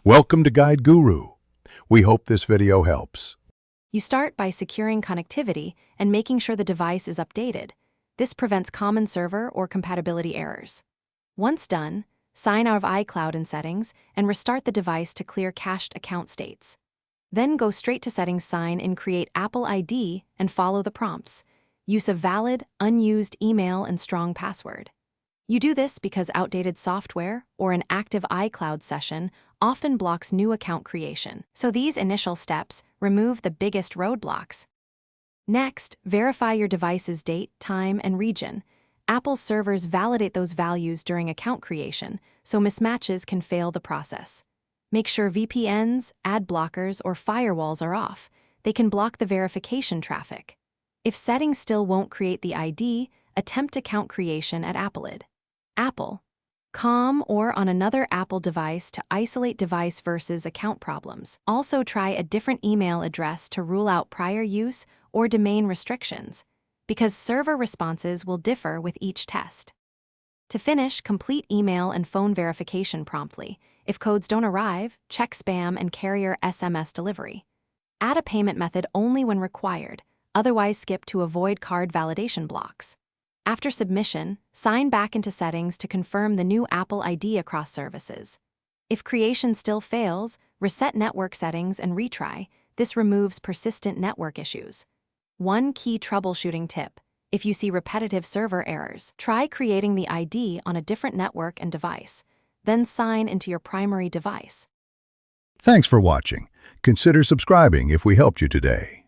Welcome to Guide Guru. We hope this video helps. You start by securing connectivity and making sure the device is updated. This prevents common server or compatibility errors. Once done, sign out of iCloud in Settings and restart the device to clear cached account states. Then go straight to Settings, sign in, create Apple ID, and follow the prompts. Use a valid, unused email and strong password. You do this because outdated software or an active iCloud session often blocks new account creation, so these initial steps remove the biggest roadblocks. Next, verify your device's date, time, and region. Apple's servers validate those values during account creation, so mismatches can fail the process. Make sure VPNs, ad blockers, or firewalls are off. They can block the verification traffic. If settings still won't create the ID, attempt account creation at Apple.com or on another Apple device to isolate device versus account problems. Also try a different email address to rule out prior use or domain restrictions, because server responses will differ with each test. To finish, complete email and phone verification promptly. If codes don't arrive, check spam and carrier SMS delivery. Add a payment method only when required, otherwise skip to avoid card validation blocks. After submission, sign back into Settings to confirm the new Apple ID across services. If creation still fails, reset network settings and retry. This removes persistent network issues. One key troubleshooting tip: if you see repetitive server errors, try creating the ID on a different network and device, then sign into your primary device. Thanks for watching. Consider subscribing if we helped you today.